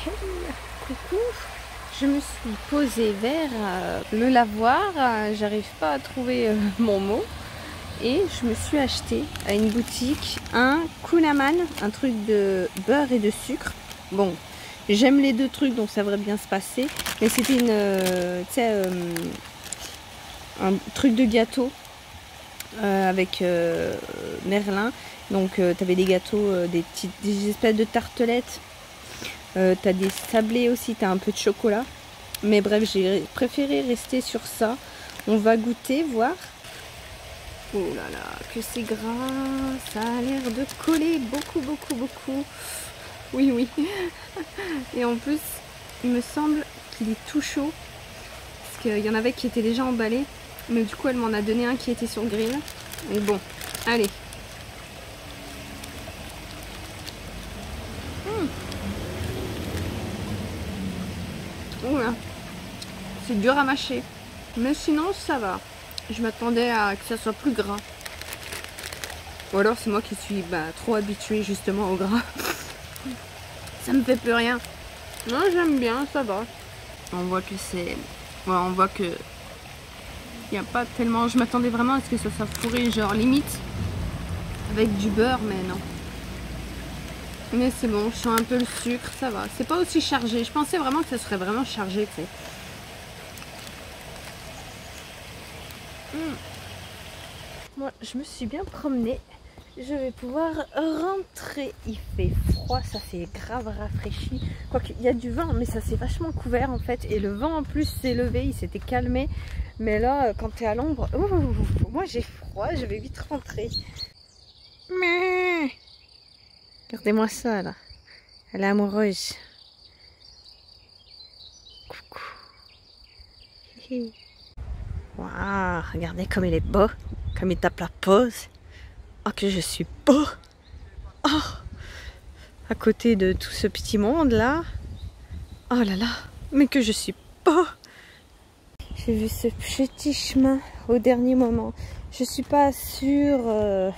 Hey, coucou, je me suis posée vers le lavoir, j'arrive pas à trouver mon mot et je me suis acheté à une boutique un Kunaman, un truc de beurre et de sucre. Bon, j'aime les deux trucs donc ça devrait bien se passer, mais c'était un truc de gâteau avec Merlin, donc tu avais des gâteaux, des espèces de tartelettes. T'as des sablés aussi, t'as un peu de chocolat. Mais bref, j'ai préféré rester sur ça. On va goûter, voir. Oh là là, que c'est gras. Ça a l'air de coller beaucoup, beaucoup, beaucoup. Oui, oui. Et en plus, il me semble qu'il est tout chaud. Parce qu'il y en avait qui étaient déjà emballés. Mais du coup, elle m'en a donné un qui était sur le grill. Et bon, allez. Oula, c'est dur à mâcher, mais sinon ça va. Je m'attendais à que ça soit plus gras. Ou alors c'est moi qui suis trop habituée justement au gras. Ça me fait plus rien. Non, j'aime bien, ça va. On voit que c'est... Voilà, on voit que... Il n'y a pas tellement... Je m'attendais vraiment à ce que ça soit fourré, genre limite, avec du beurre, mais non. Mais c'est bon, je sens un peu le sucre, ça va. C'est pas aussi chargé. Je pensais vraiment que ça serait vraiment chargé, tu sais. Moi, je me suis bien promenée. Je vais pouvoir rentrer. Il fait froid, ça s'est grave rafraîchi. Quoique, il y a du vent, mais ça s'est vachement couvert en fait. Et le vent en plus s'est levé, il s'était calmé. Mais là, quand tu es à l'ombre, moi j'ai froid, je vais vite rentrer. Mais... Regardez-moi ça là. Elle est amoureuse. Coucou. Waouh, regardez comme il est beau. Comme il tape la pose. Oh, que je suis beau. Oh, à côté de tout ce petit monde là. Oh là là, mais que je suis beau. J'ai vu ce petit chemin au dernier moment. Je suis pas sûre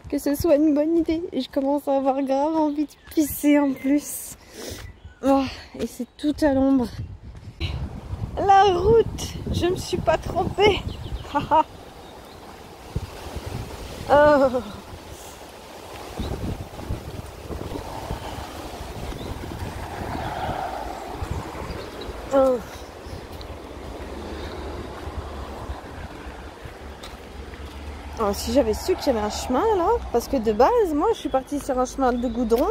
que ce soit une bonne idée. Et je commence à avoir grave envie de pisser en plus. Oh, et c'est tout à l'ombre. La route, je me suis pas trompée. Oh. Oh. Alors, si j'avais su qu'il y avait un chemin là, parce que de base, moi je suis partie sur un chemin de goudron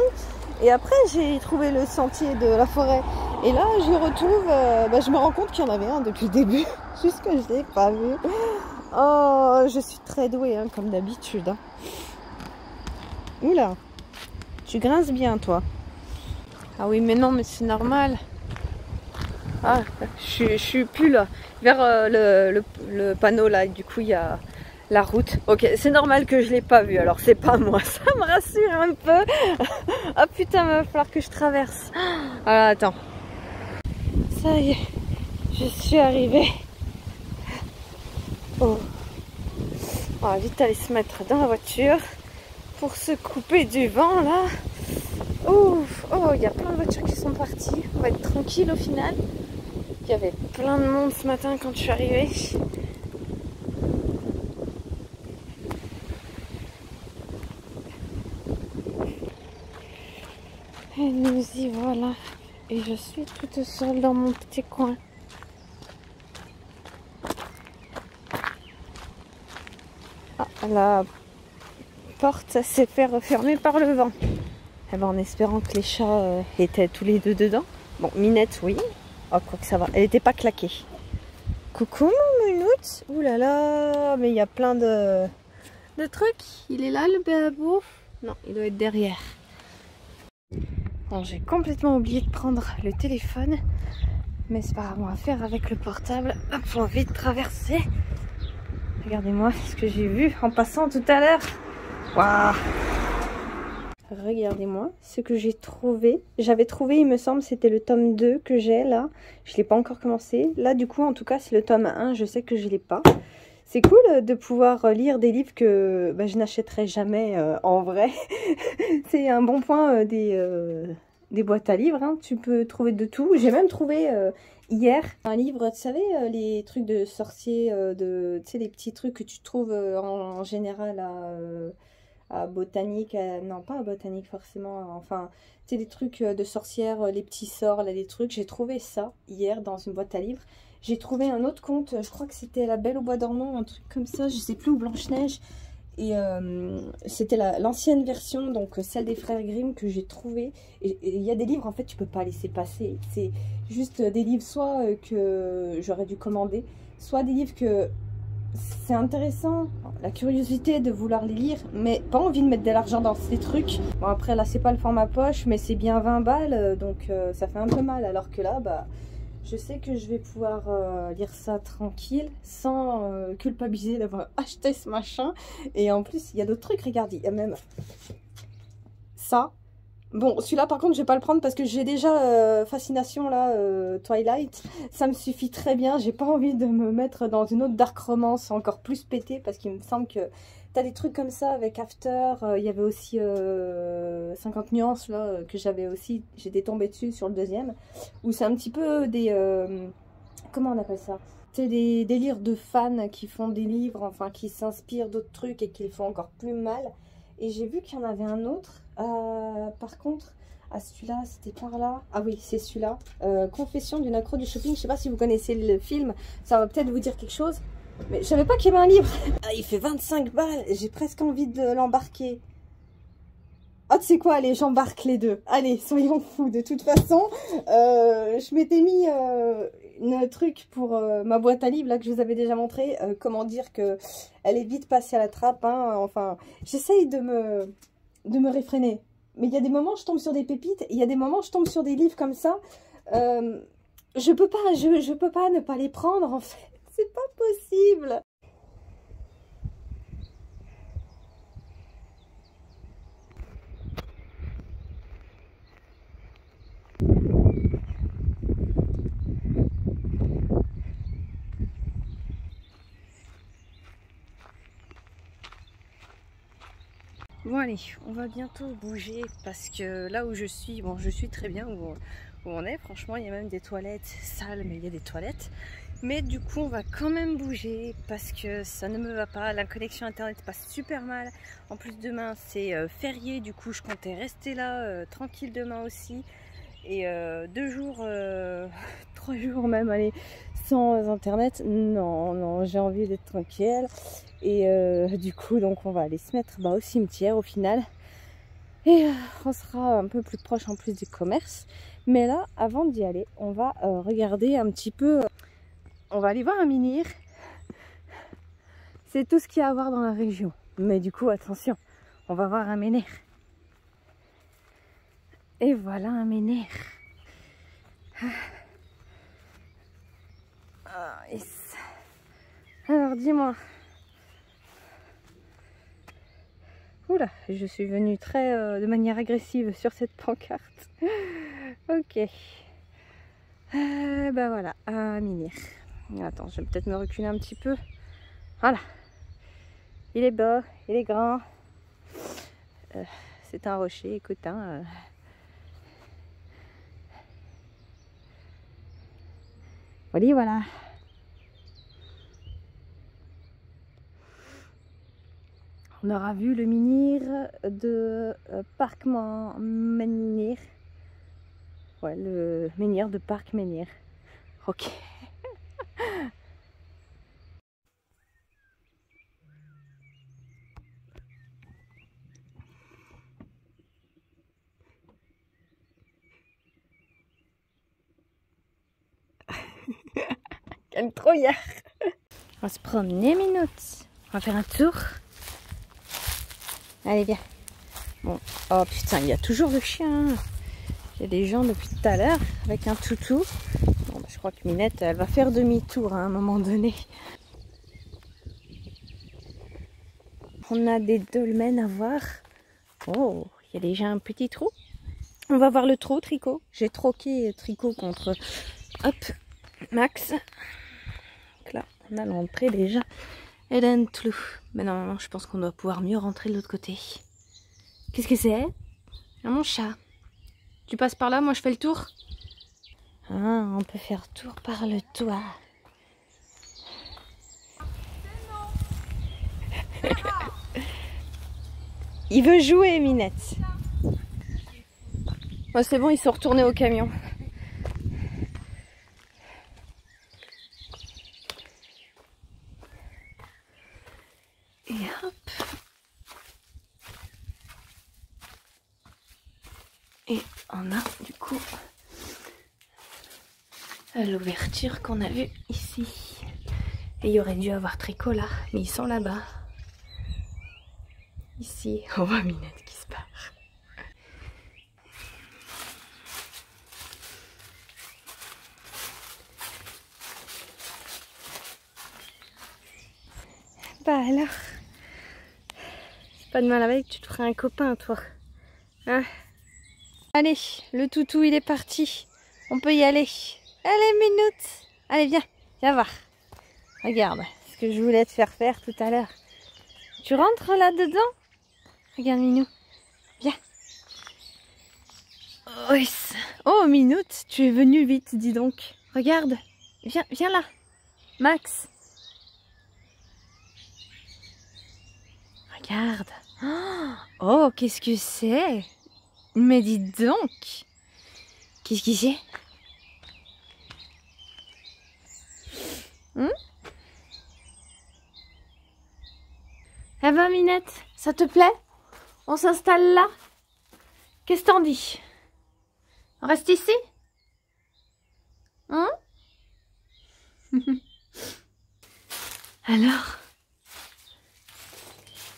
et après j'ai trouvé le sentier de la forêt. Et là, je retrouve, je me rends compte qu'il y en avait un depuis le début, juste que je ne l'ai pas vu. Oh, je suis très douée, hein, comme d'habitude. Hein. Oula, tu grinces bien, toi. Ah oui, mais non, mais c'est normal. Ah, je suis plus là, vers le panneau là, et du coup il y a la route. Ok, c'est normal que je l'ai pas vu, alors c'est pas moi, ça me rassure un peu. Ah putain, il va falloir que je traverse. Alors attends. Ça y est, je suis arrivée. Oh. On va vite aller se mettre dans la voiture pour se couper du vent là. Ouf. Oh, il y a plein de voitures qui sont parties. On va être tranquille au final. Il y avait plein de monde ce matin quand je suis arrivée. Et nous y voilà. Et je suis toute seule dans mon petit coin. Ah, la porte s'est fait refermer par le vent. Eh ben, en espérant que les chats étaient tous les deux dedans. Bon, Minette, oui. Oh, quoi que ça va. Elle n'était pas claquée. Coucou, mon mounoute. Ouh là là, mais il y a plein de trucs. Il est là, le babou? Non, il doit être derrière. Bon, j'ai complètement oublié de prendre le téléphone. Mais c'est pas grave, on va faire avec le portable. Hop, on va vite traverser. Regardez-moi ce que j'ai vu en passant tout à l'heure. Waouh! Regardez-moi ce que j'ai trouvé. J'avais trouvé, il me semble, c'était le tome 2 que j'ai là. Je ne l'ai pas encore commencé. Là, du coup, en tout cas, c'est le tome 1. Je sais que je ne l'ai pas. C'est cool de pouvoir lire des livres que je n'achèterai jamais en vrai. C'est un bon point des des boîtes à livres, hein. Tu peux trouver de tout. J'ai même trouvé hier un livre, tu savais, les trucs de sorciers, tu sais, les petits trucs que tu trouves en général à Botanique, non pas à Botanique forcément, enfin, tu sais, les trucs de sorcières, les petits sorts, là, les trucs. J'ai trouvé ça hier dans une boîte à livres. J'ai trouvé un autre conte, je crois que c'était La Belle au Bois dormant, un truc comme ça, je sais plus, ou Blanche-Neige. Et c'était l'ancienne version, donc celle des frères Grimm que j'ai trouvée. Et il y a des livres, en fait, tu peux pas laisser passer. C'est juste des livres soit que j'aurais dû commander, soit des livres que c'est intéressant, la curiosité de vouloir les lire, mais pas envie de mettre de l'argent dans ces trucs. Bon, après, là, c'est pas le format poche, mais c'est bien 20 balles, donc ça fait un peu mal. Alors que là, bah, je sais que je vais pouvoir lire ça tranquille, sans culpabiliser d'avoir acheté ce machin. Et en plus, il y a d'autres trucs, regarde, il y a même ça. Bon, celui-là, par contre, je vais pas le prendre parce que j'ai déjà Fascination, là, Twilight. Ça me suffit très bien. J'ai pas envie de me mettre dans une autre dark romance encore plus pétée parce qu'il me semble que t'as des trucs comme ça avec After. Il y avait aussi 50 nuances, là, que j'avais aussi. J'étais tombée dessus sur le deuxième. Où c'est un petit peu des... comment on appelle ça? C'est des délires de fans qui font des livres, enfin, qui s'inspirent d'autres trucs et qui le font encore plus mal. Et j'ai vu qu'il y en avait un autre. Par contre, celui-là, c'était par là. Ah oui, c'est celui-là. Confession d'une accro du shopping. Je sais pas si vous connaissez le film. Ça va peut-être vous dire quelque chose. Mais je savais pas qu'il y avait un livre. Ah, il fait 25 balles. J'ai presque envie de l'embarquer. Ah, tu sais quoi, allez, j'embarque les deux. Allez, soyons fous. De toute façon, je m'étais mis un truc pour ma boîte à livres, là, que je vous avais déjà montré. Comment dire que elle est vite passée à la trappe, hein. Enfin, j'essaye de me réfréner. Mais il y a des moments, je tombe sur des pépites. Il y a des moments, je tombe sur des livres comme ça. Je peux pas ne pas les prendre, en fait. C'est pas possible. Bon allez, on va bientôt bouger parce que là où je suis, bon je suis très bien où on est, franchement il y a même des toilettes sales mais il y a des toilettes. Mais du coup on va quand même bouger parce que ça ne me va pas, la connexion internet passe super mal. En plus demain c'est férié, du coup je comptais rester là tranquille demain aussi. Et 2 jours, 3 jours même, allez, sans internet, non, j'ai envie d'être tranquille. Et du coup, donc on va aller se mettre au cimetière au final. Et on sera un peu plus proche en plus du commerce. Mais là, avant d'y aller, on va regarder un petit peu. On va aller voir un menhir. C'est tout ce qu'il y a à voir dans la région. Mais du coup, attention, on va voir un menhir. Et voilà un menhir. Yes. Alors dis-moi. Oula, je suis venue très de manière agressive sur cette pancarte. Ok. Ben voilà, un menhir. Attends, je vais peut-être me reculer un petit peu. Voilà. Il est beau, il est grand. C'est un rocher, écoute, hein. Voilà. On aura vu le menhir de Parc Menhir. Ouais, le menhir de Parc Menhir. Ok. Quel trouillard. On va se promener, minutes. On va faire un tour. Allez, viens. Bon, oh putain, il y a toujours le chien. Il y a des gens depuis tout à l'heure avec un toutou. Bon, bah, je crois que Minette, elle va faire demi-tour à un moment donné. On a des dolmens à voir. Oh, il y a déjà un petit trou. On va voir le trou, Tricot. J'ai troqué Tricot contre, hop, Max. Donc là, on a l'entrée déjà. Hélène Tlou. Mais normalement, je pense qu'on doit pouvoir mieux rentrer de l'autre côté. Qu'est-ce que c'est? Mon chat. Tu passes par là, moi je fais le tour. Ah, on peut faire tour par le toit. Il veut jouer, Minette. Oh, c'est bon, ils sont retournés au camion. Et hop. Et on a du coup l'ouverture qu'on a vue ici. Et il y aurait dû avoir Tricot là, mais ils sont là-bas. Ici, on voit Minette qui se barre. Bah alors, c'est pas de mal avec, tu te ferais un copain toi. Hein? Allez, le toutou il est parti. On peut y aller. Allez, Minute. Allez, viens, viens voir. Regarde ce que je voulais te faire faire tout à l'heure. Tu rentres là-dedans? Regarde, Minou. Viens. Oh, Minute, tu es venu vite, dis donc. Regarde. Viens, viens là. Max. Regarde. Oh, qu'est-ce que c'est? Mais dis donc. Qu'est-ce que c'est? Eh ben, Minette, ça te plaît? On s'installe là? Qu'est-ce que t'en dis? On reste ici? Hein? Alors?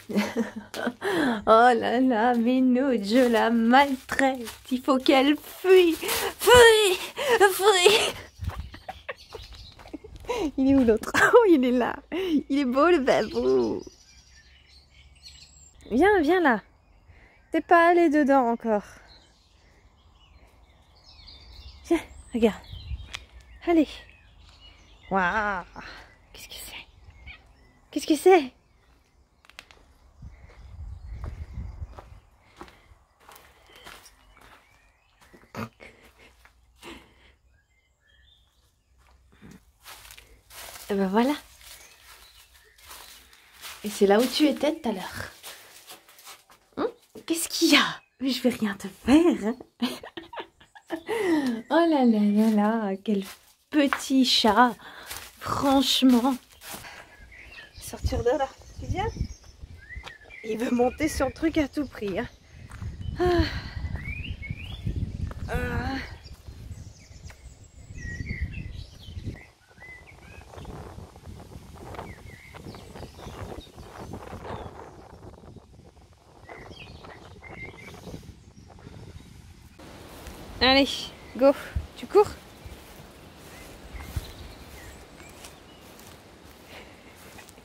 Oh là là, Minute, je la maltraite. Il faut qu'elle fuit. Fuis! Fuis! Il est où l'autre? Oh, il est là. Il est beau le babou. Viens, viens là. T'es pas allé dedans encore. Viens, regarde. Allez. Waouh. Qu'est-ce que c'est? Qu'est-ce que c'est? Et ben voilà. Et c'est là où tu étais tout à l'heure. Qu'est-ce qu'il y a? Je vais rien te faire. Hein. Oh là là là là, quel petit chat. Franchement. Sortir de là, tu viens? Il veut monter sur le truc à tout prix. Hein. Allez, go, tu cours?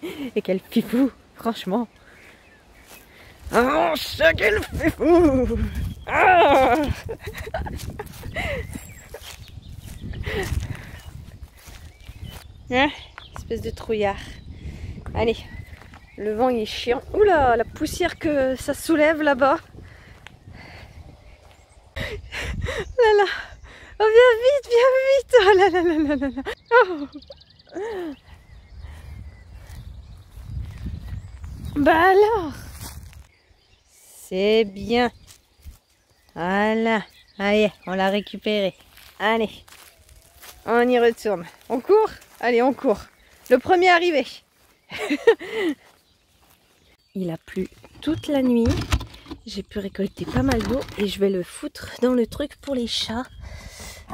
Et quel fifou, franchement. Oh, ça, quel fifou! Ah. Hein, espèce de trouillard. Allez, le vent il est chiant. Oula, la poussière que ça soulève là-bas. Là là. Oh, viens vite, viens vite. Oh là là là là là. Oh. Bah alors. C'est bien. Voilà. Allez, on l'a récupéré. Allez. On y retourne. On court? Allez, on court. Le premier arrivé. Il a plu toute la nuit. J'ai pu récolter pas mal d'eau et je vais le foutre dans le truc pour les chats.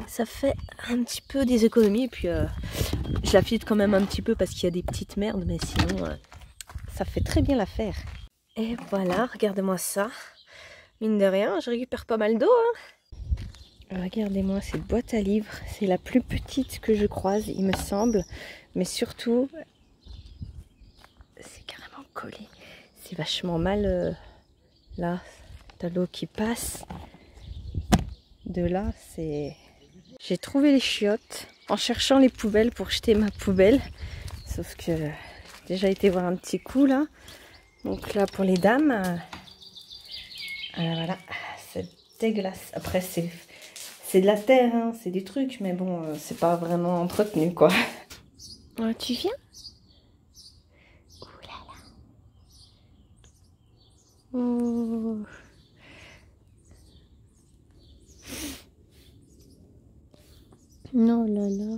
Ça fait un petit peu des économies. Et puis je la filtre quand même un petit peu parce qu'il y a des petites merdes. Mais sinon, ça fait très bien l'affaire. Et voilà, regardez-moi ça. Mine de rien, je récupère pas mal d'eau. Hein. Regardez-moi cette boîte à livres. C'est la plus petite que je croise, il me semble. Mais surtout, c'est carrément collé. C'est vachement mal. Là, t'as l'eau qui passe. De là, c'est... J'ai trouvé les chiottes en cherchant les poubelles pour jeter ma poubelle. Sauf que j'ai déjà été voir un petit coup là. Donc là, pour les dames, voilà, cette dégueulasse. Après, c'est de la terre, hein, c'est du truc, mais bon, c'est pas vraiment entretenu, quoi. Oh, tu viens? Oh là là. Oh. Non, là là.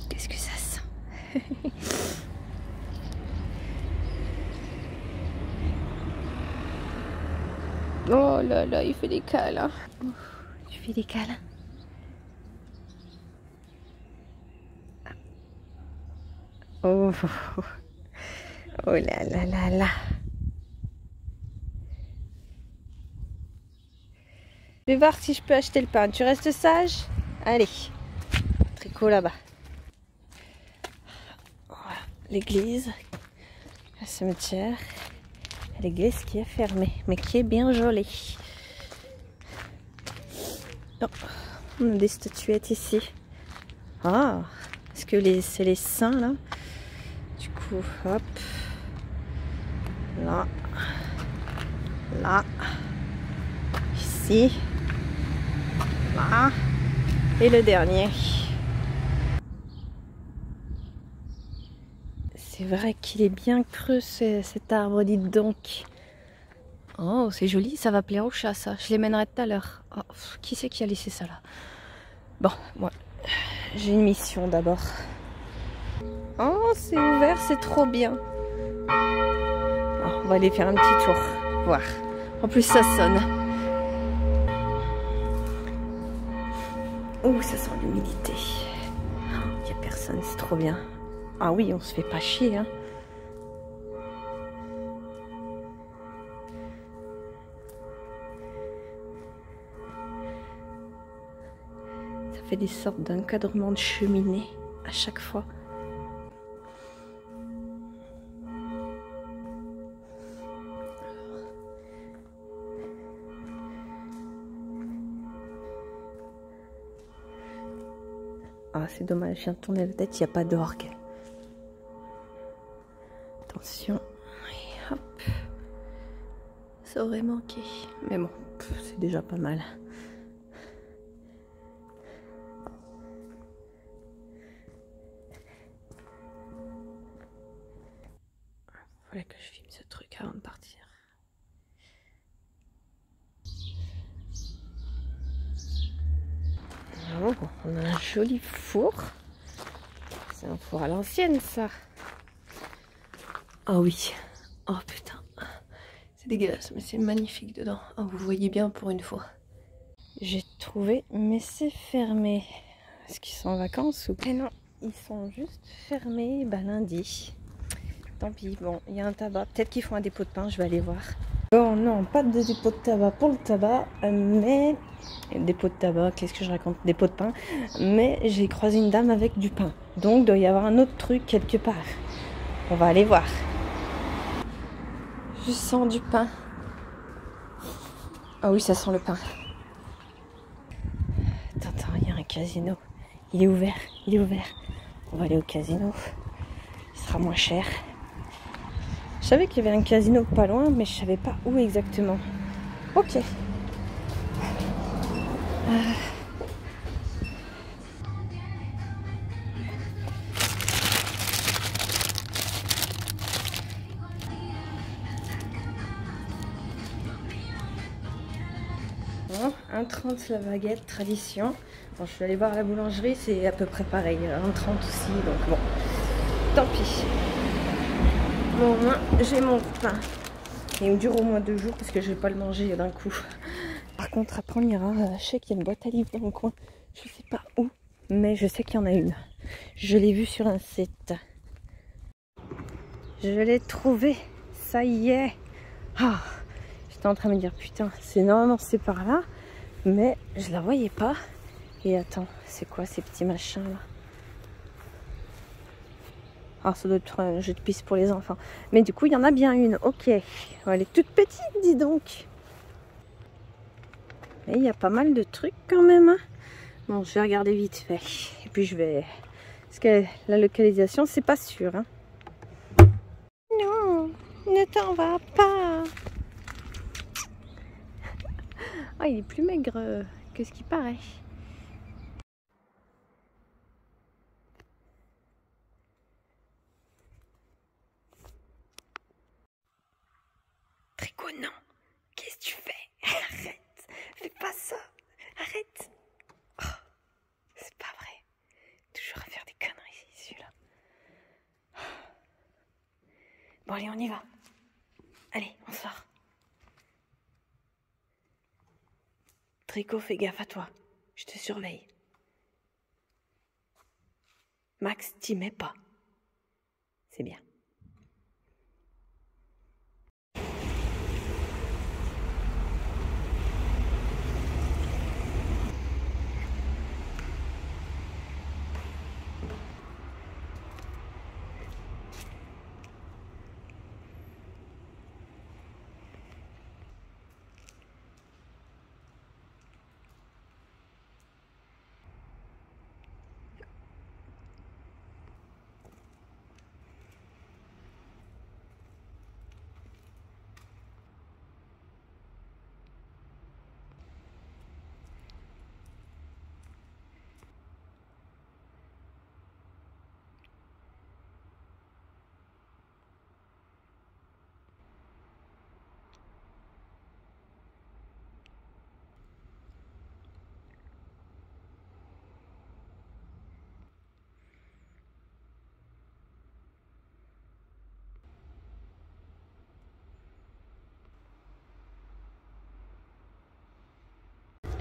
Qu'est-ce que ça sent? Oh là là, il fait des câlins. Tu fais des câlins? Oh, oh là là là là. Je vais voir si je peux acheter le pain. Tu restes sage? Allez, tricot là-bas. Voilà, l'église, le cimetière. L'église qui est fermée, mais qui est bien jolie. Oh, on a des statuettes ici. Ah, est-ce que c'est les saints là? Du coup, hop. Là. Là. Ici. Là. Et le dernier. C'est vrai qu'il est bien creux cet arbre, dites donc. Oh, c'est joli, ça va plaire au chat ça. Je les mènerai tout à l'heure. Oh, qui c'est qui a laissé ça là? Bon, moi, j'ai une mission d'abord. Oh, c'est ouvert, c'est trop bien. Oh, on va aller faire un petit tour, voir. En plus, ça sonne. Oh, ça sent l'humidité. Il n'y a personne, c'est trop bien. Ah oui, on se fait pas chier, hein. Ça fait des sortes d'encadrement de cheminée à chaque fois. Ah, c'est dommage, je viens de tourner la tête, il n'y a pas d'orgue. Attention. Et hop. Ça aurait manqué. Mais bon, c'est déjà pas mal. Voilà que je filme ce truc avant de partir. Oh, on a un joli four. C'est un four à l'ancienne, ça. Ah oui. Oh putain. C'est dégueulasse, mais c'est magnifique dedans. Oh, vous voyez bien pour une fois. J'ai trouvé, mais c'est fermé. Est-ce qu'ils sont en vacances ou... Eh non, ils sont juste fermés lundi. Tant pis, bon, il y a un tabac. Peut-être qu'ils font un dépôt de pain, je vais aller voir. Bon, non, pas de dépôt de tabac pour le tabac, mais... Dépôt de tabac, qu'est-ce que je raconte? Dépôt de pain. Mais j'ai croisé une dame avec du pain. Donc, il doit y avoir un autre truc quelque part. On va aller voir. Je sens du pain. Ah oui, ça sent le pain. Attends, il y a un casino. Il est ouvert, il est ouvert. On va aller au casino. Il sera moins cher. Je savais qu'il y avait un casino pas loin, mais je savais pas où exactement. Ok. Bon, 1,30 la baguette, tradition. Bon, je suis allée voir à la boulangerie, c'est à peu près pareil. 1,30 aussi, donc bon. Tant pis. Bon, moi, j'ai mon pain. Il me dure au moins 2 jours parce que je vais pas le manger d'un coup. Par contre, après, on ira. Je sais qu'il y a une boîte à livres dans le coin. Je sais pas où, mais je sais qu'il y en a une. Je l'ai vue sur un site. Je l'ai trouvé. Ça y est. Ah, j'étais en train de me dire, putain, c'est normalement c'est par là. Mais je la voyais pas. Et attends, c'est quoi ces petits machins là? Ah, ça doit être un jeu de piste pour les enfants. Mais du coup, il y en a bien une. Ok. Elle est toute petite, dis donc. Mais il y a pas mal de trucs quand même. Hein. Bon, je vais regarder vite fait. Et puis je vais... Parce que la localisation, c'est pas sûr. Hein. Non, ne t'en vas pas. Ah, il est plus maigre que ce qui paraît. Tricot, non. Qu'est-ce que tu fais? Arrête. Fais pas ça. Arrête. Oh, c'est pas vrai. Toujours à faire des conneries, celui-là. Bon, allez, on y va. Allez, on sort. Tricot, fais gaffe à toi. Je te surveille. Max, t'y mets pas. C'est bien.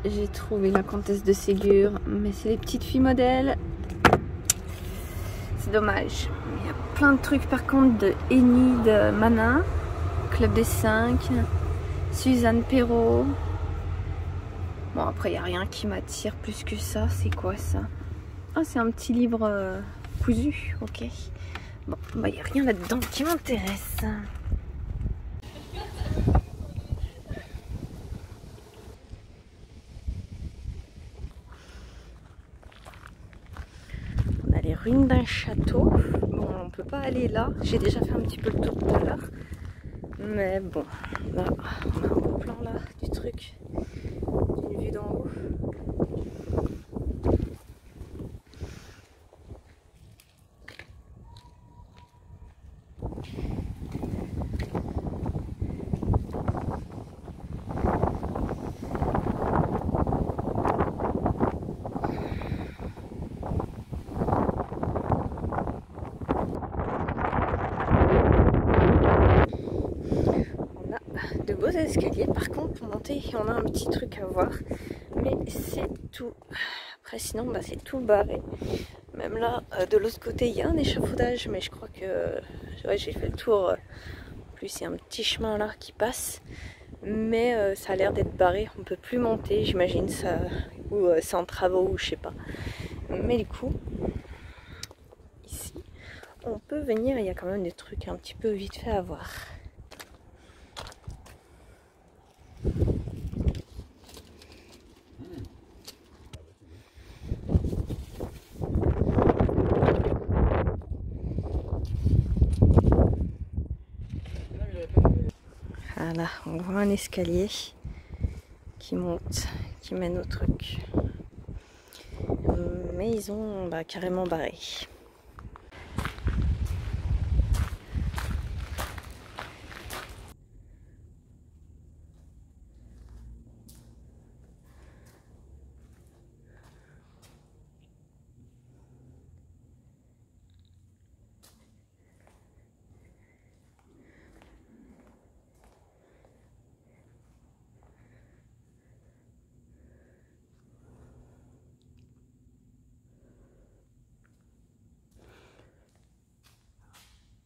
J'ai trouvé la comtesse de Ségur, mais c'est les petites filles modèles. C'est dommage. Il y a plein de trucs par contre de Enid Manin, Club des 5, Suzanne Perrault. Bon, après, il n'y a rien qui m'attire plus que ça. C'est quoi ça? Ah, c'est un petit livre cousu. Ok. Bon, bah, il n'y a rien là-dedans qui m'intéresse. On a les ruines d'un château. Bon, on peut pas aller là. J'ai déjà fait un petit peu le tour tout à l'heure. Mais bon, là, on a un beau plan là du truc. D'une vue d'en haut. De beaux escaliers par contre pour monter, on a un petit truc à voir, mais c'est tout. Après sinon bah, c'est tout barré. Même là de l'autre côté il y a un échafaudage, mais je crois que ouais, j'ai fait le tour. En plus il y a un petit chemin là qui passe, mais ça a l'air d'être barré, on peut plus monter, j'imagine ça, ou c'est en travaux ou je sais pas. Mais du coup ici on peut venir, il y a quand même des trucs un petit peu vite fait à voir. Voilà, on voit un escalier qui monte, qui mène au truc. Mais ils ont carrément barré.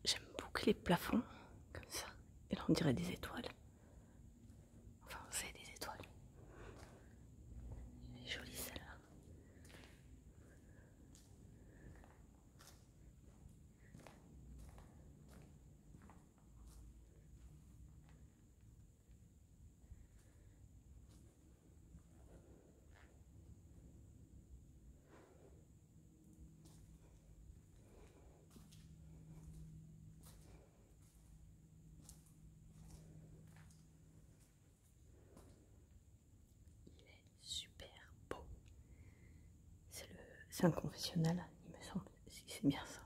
J'aime beaucoup les plafonds, comme ça. Et là on dirait des étoiles. Enfin, c'est des étoiles. Elle est jolie celle-là. C'est un confessionnal, il me semble. C'est bien ça.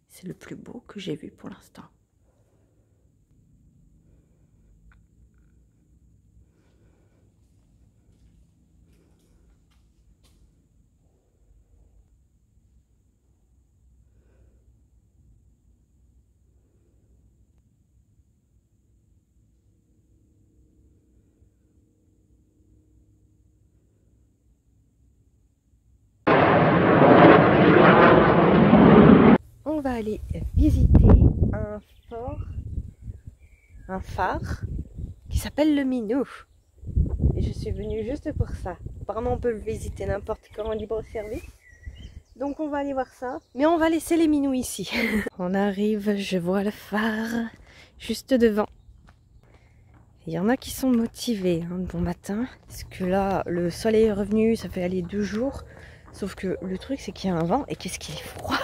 C'est le plus beau que j'ai vu pour l'instant. On va aller visiter un phare qui s'appelle le Minou. Et je suis venue juste pour ça. Apparemment on peut le visiter n'importe quand en libre service. Donc on va aller voir ça. Mais on va laisser les minous ici. On arrive, je vois le phare juste devant. Il y en a qui sont motivés de bon matin. Parce que là, le soleil est revenu, ça fait aller 2 jours. Sauf que le truc c'est qu'il y a un vent et qu'est-ce qu'il est froid.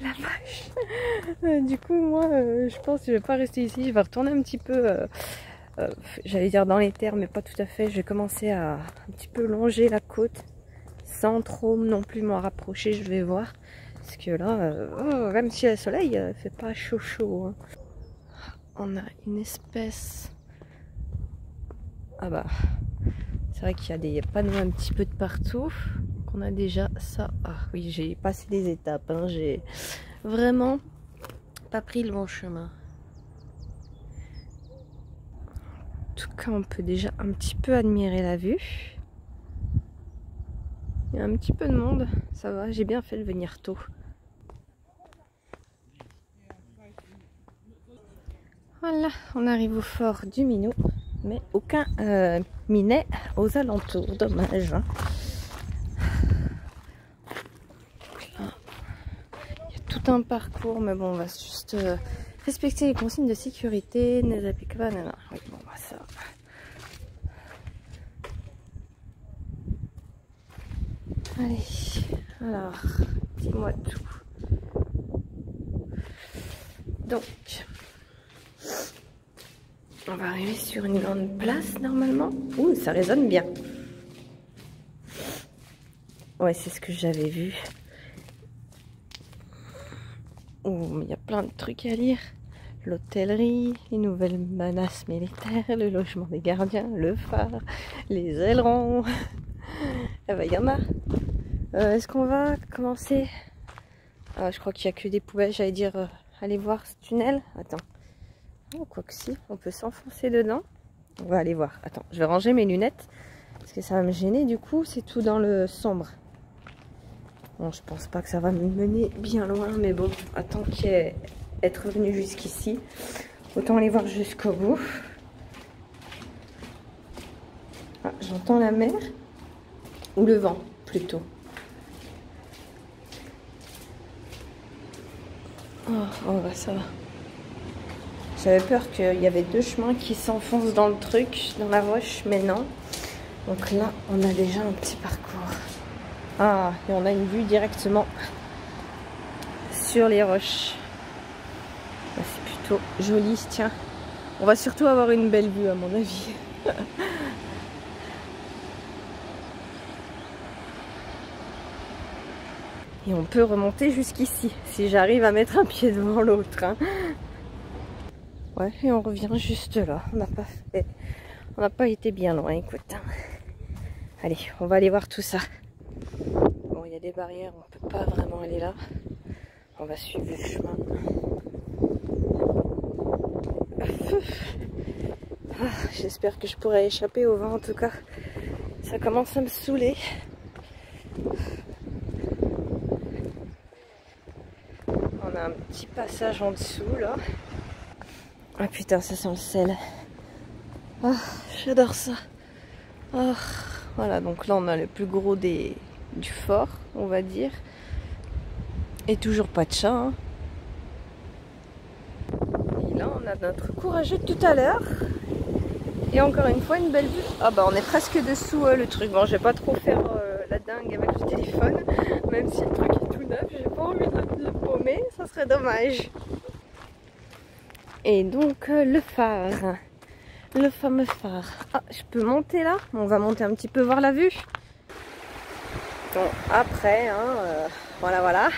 La vache. Du coup moi je pense que je vais pas rester ici, je vais retourner un petit peu j'allais dire dans les terres mais pas tout à fait. Je vais commencer à un petit peu longer la côte sans trop non plus m'en rapprocher, je vais voir parce que là même si le soleil fait pas chaud chaud hein. On a une espèce, ah bah c'est vrai qu'il y a des panneaux un petit peu de partout. On a déjà ça. Ah oui, j'ai passé des étapes. Hein. J'ai vraiment pas pris le bon chemin. En tout cas, on peut déjà un petit peu admirer la vue. Il y a un petit peu de monde. Ça va, j'ai bien fait de venir tôt. Voilà, on arrive au fort du Minou. Mais aucun minet aux alentours. Dommage. Hein. Tout un parcours, mais bon, on va juste respecter les consignes de sécurité. Ne zappez pas, non. Oui, bon, bah ça. Allez, alors, dis-moi tout. Donc, on va arriver sur une grande place normalement. Ouh, ça résonne bien. Ouais, c'est ce que j'avais vu. Oh, il y a plein de trucs à lire. L'hôtellerie, les nouvelles menaces militaires, le logement des gardiens, le phare, les ailerons. Eh ben, il y en a. Est-ce qu'on va commencer? Je crois qu'il n'y a que des poubelles. J'allais dire, aller voir ce tunnel. Attends. Oh, quoi que si, on peut s'enfoncer dedans. On va aller voir. Attends, je vais ranger mes lunettes. Parce que ça va me gêner. Du coup, c'est tout dans le sombre. Bon, je pense pas que ça va me mener bien loin, mais bon, attends qu'être venu jusqu'ici, autant aller voir jusqu'au bout. Ah, j'entends la mer, ou le vent, plutôt. Oh bah ça va. J'avais peur qu'il y avait 2 chemins qui s'enfoncent dans le truc, dans la roche, mais non. Donc là, on a déjà un petit parcours. Ah, et on a une vue directement sur les roches. C'est plutôt joli, tiens. On va surtout avoir une belle vue à mon avis. Et on peut remonter jusqu'ici, si j'arrive à mettre un pied devant l'autre. Hein. Ouais, et on revient juste là. On n'a pas été bien loin, écoute. Allez, on va aller voir tout ça. Bon, il y a des barrières, on peut pas vraiment aller là. On va suivre le chemin. J'espère que je pourrai échapper au vent en tout cas. Ça commence à me saouler. On a un petit passage en dessous là. Ah putain, ça sent le sel. Ah, j'adore ça. Ah, voilà, donc là on a le plus gros du fort, on va dire. Et toujours pas de chat. Hein. Et là on a notre courageux de tout à l'heure. Et encore une fois une belle vue. Ah bah on est presque dessous le truc. Bon, je vais pas trop faire la dingue avec le téléphone. Même si le truc est tout neuf, j'ai pas envie de le paumer, ça serait dommage. Et donc le phare. Le fameux phare. Ah, je peux monter là? On va monter un petit peu voir la vue. ton après, hein, voilà, voilà.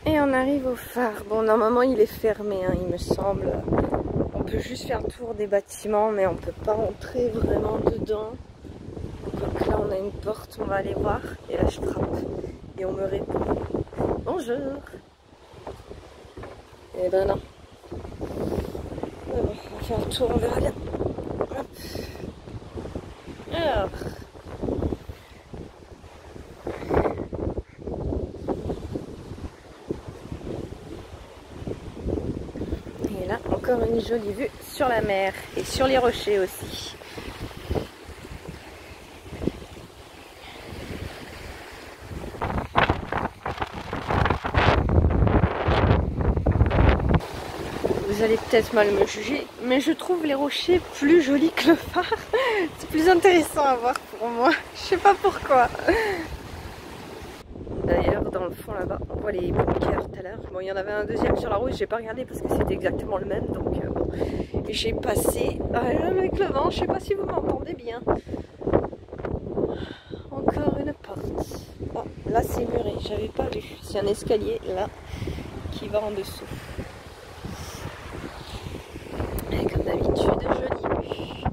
Et on arrive au phare. Bon, normalement il est fermé, hein, il me semble. On peut juste faire le tour des bâtiments, mais on peut pas entrer vraiment dedans. Donc là on a une porte, on va aller voir. Et là je frappe. Et on me répond. Bonjour. Et ben non. Bon, on va faire le tour, on verra bien. Hop. Alors. Et là, encore une jolie vue sur la mer et sur les rochers aussi. Vous allez peut-être mal me juger, mais je trouve les rochers plus jolis que le phare. C'est plus intéressant à voir pour moi. Je sais pas pourquoi. D'ailleurs, dans le fond là-bas, on voit les bunkers tout à l'heure. Bon, il y en avait un deuxième sur la route, j'ai pas regardé parce que c'était exactement le même. Donc, bon. Et j'ai passé avec le vent. Je sais pas si vous m'entendez bien. Encore une porte. Oh, là, c'est muré. J'avais pas vu. C'est un escalier là qui va en dessous. Et comme d'habitude, jolie vue.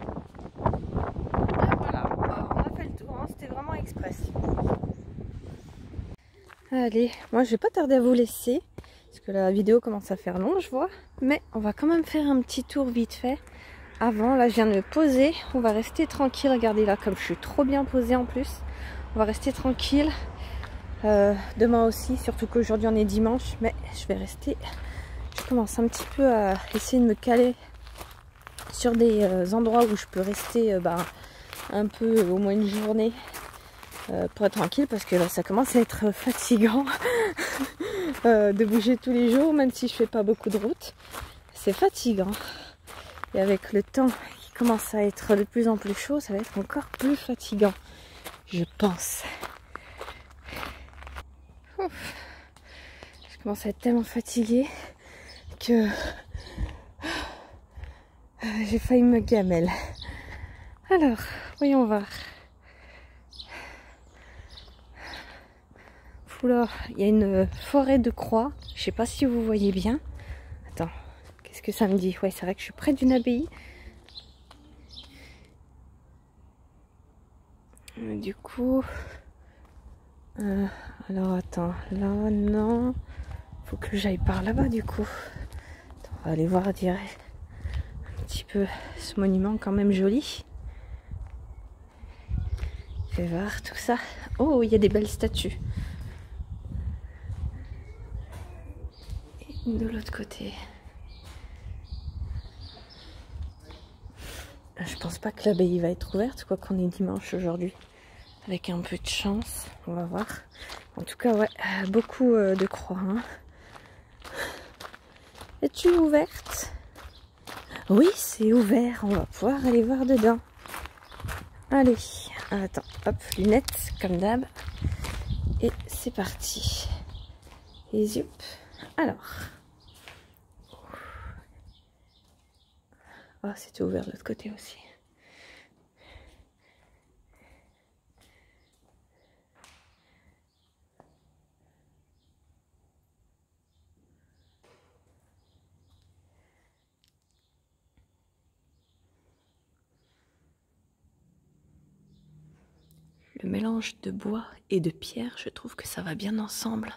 Ah, voilà. Oh, on a fait le tour. Hein. C'était vraiment express. Allez, moi je vais pas tarder à vous laisser parce que la vidéo commence à faire long, je vois, mais on va quand même faire un petit tour vite fait avant. Là je viens de me poser, on va rester tranquille. Regardez là comme je suis trop bien posée en plus, on va rester tranquille demain aussi, surtout qu'aujourd'hui on est dimanche, mais je vais rester, je commence un petit peu à essayer de me caler sur des endroits où je peux rester un peu, au moins une journée pour être tranquille, parce que là ça commence à être fatigant de bouger tous les jours, même si je fais pas beaucoup de route, c'est fatigant. Et avec le temps qui commence à être de plus en plus chaud, ça va être encore plus fatigant, je pense. Ouf. Je commence à être tellement fatiguée que j'ai failli me gamelle. Alors, voyons voir. Oula, il y a une forêt de croix. Je sais pas si vous voyez bien. Attends, qu'est-ce que ça me dit? Ouais, c'est vrai que je suis près d'une abbaye. Du coup... alors attends, là non. Faut que j'aille par là-bas du coup. Attends, on va aller voir direct. Un petit peu ce monument quand même joli. Fais voir tout ça. Oh, il y a des belles statues. De l'autre côté. Je pense pas que l'abbaye va être ouverte, quoi qu'on est dimanche aujourd'hui. Avec un peu de chance, on va voir. En tout cas, ouais, beaucoup de croix. Hein. Es-tu ouverte? Oui, c'est ouvert. On va pouvoir aller voir dedans. Allez, attends, hop, lunettes, comme d'hab. Et c'est parti. Et zup. Alors. Oh, c'était ouvert de l'autre côté aussi. Le mélange de bois et de pierre, je trouve que ça va bien ensemble.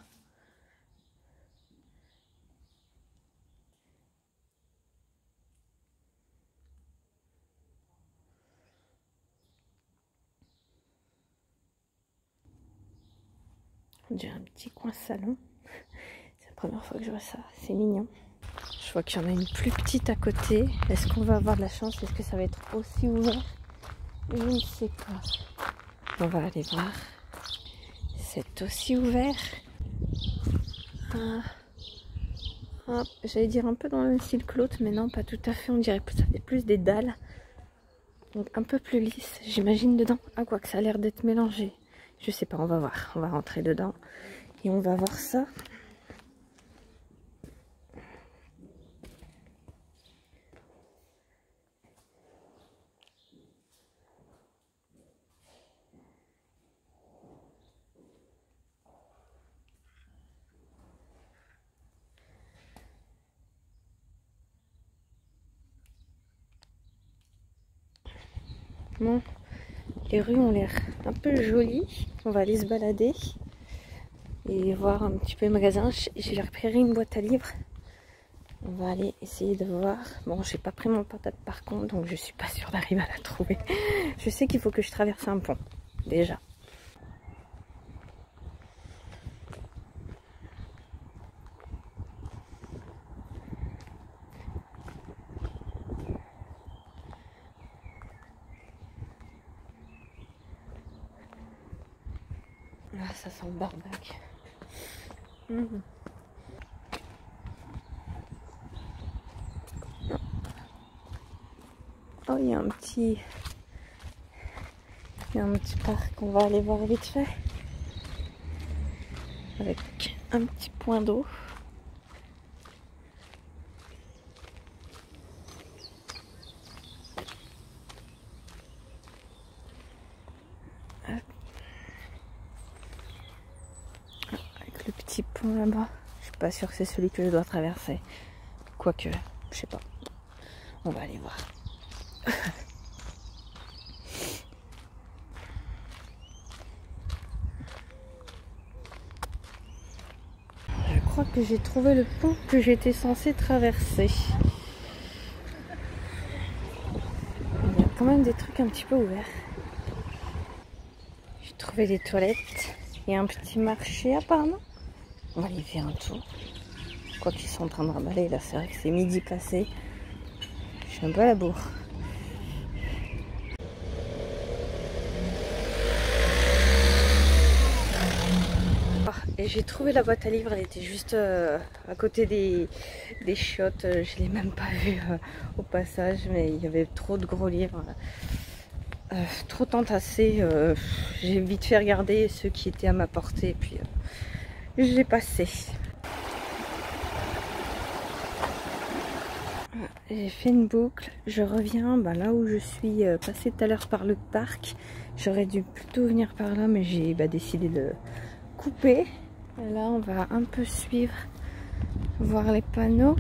J'ai un petit coin salon. C'est la première fois que je vois ça. C'est mignon. Je vois qu'il y en a une plus petite à côté. Est-ce qu'on va avoir de la chance? Est-ce que ça va être aussi ouvert? Je ne sais pas. On va aller voir. C'est aussi ouvert. J'allais dire un peu dans le même style que l'autre, mais non, pas tout à fait. On dirait que ça fait plus des dalles. Donc un peu plus lisse, j'imagine, dedans. Ah, quoi que ça a l'air d'être mélangé. Je sais pas, on va voir. On va rentrer dedans et on va voir ça. Bon, les rues ont l'air un peu jolies. On va aller se balader et voir un petit peu le magasin. J'ai repéré une boîte à livres. On va aller essayer de voir. Bon, j'ai pas pris mon portable par contre, donc je suis pas sûre d'arriver à la trouver. Je sais qu'il faut que je traverse un pont, déjà. Ah, ça sent le barbac. Oh, il y a un petit parc, on va aller voir vite fait. Avec un petit point d'eau. Avec le petit pont là-bas. Je suis pas sûre que c'est celui que je dois traverser. Quoique, je sais pas. On va aller voir. Je crois que j'ai trouvé le pont que j'étais censée traverser. Il y a quand même des trucs un petit peu ouverts. J'ai trouvé des toilettes et un petit marché apparemment. On va aller faire un tour. Quoi qu'ils sont en train de remballer là, c'est vrai que c'est midi passé. Je suis un peu à la bourre. Et j'ai trouvé la boîte à livres, elle était juste à côté des chiottes. Je l'ai même pas vue au passage, mais il y avait trop de gros livres. Trop entassés. J'ai vite fait regarder ceux qui étaient à ma portée, puis j'ai passé. J'ai fait une boucle, je reviens là où je suis passée tout à l'heure par le parc. J'aurais dû plutôt venir par là, mais j'ai décidé de couper. Et là, on va un peu suivre, voir les panneaux.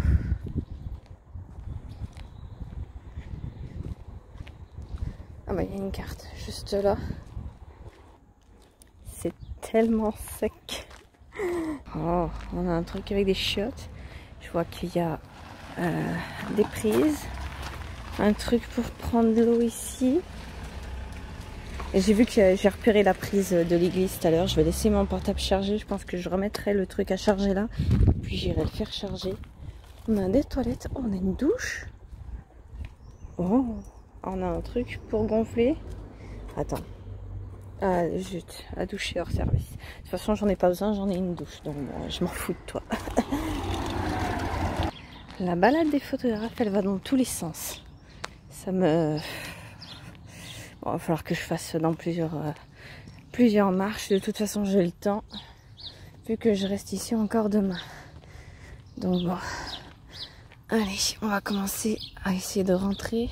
Ah bah il y a une carte juste là. C'est tellement sec. Oh, on a un truc avec des chiottes. Je vois qu'il y a des prises, un truc pour prendre de l'eau ici. Et j'ai vu que j'ai repéré la prise de l'église tout à l'heure. Je vais laisser mon portable chargé. Je pense que je remettrai le truc à charger là. Puis j'irai le faire charger. On a des toilettes. On a une douche. Oh, on a un truc pour gonfler. Attends. Ah zut, à doucher hors service. De toute façon, j'en ai pas besoin. J'en ai une douche. Donc je m'en fous de toi. La balade des photographes, elle va dans tous les sens. Ça me... Bon, il va falloir que je fasse dans plusieurs marches. De toute façon, j'ai le temps. Vu que je reste ici encore demain. Donc bon. Allez, on va commencer à essayer de rentrer.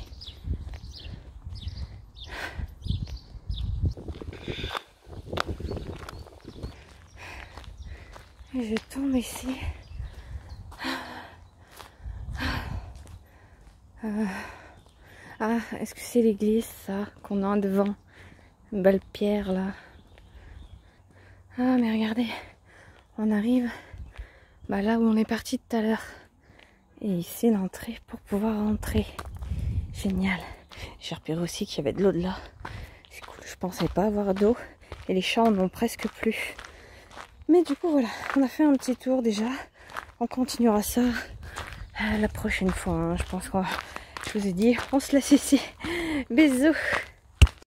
Je tombe ici. Ah, est-ce que c'est l'église, ça, qu'on a devant? Une belle pierre, là. Ah, mais regardez, on arrive là où on est parti tout à l'heure. Et ici, l'entrée pour pouvoir rentrer. Génial. J'ai repéré aussi qu'il y avait de l'eau de là. C'est cool, je pensais pas avoir d'eau. Et les champs en ont presque plus. Mais du coup, voilà, on a fait un petit tour déjà. On continuera ça la prochaine fois. Hein. Je pense qu'on va... Je vous ai dit, on se laisse ici. Bisous.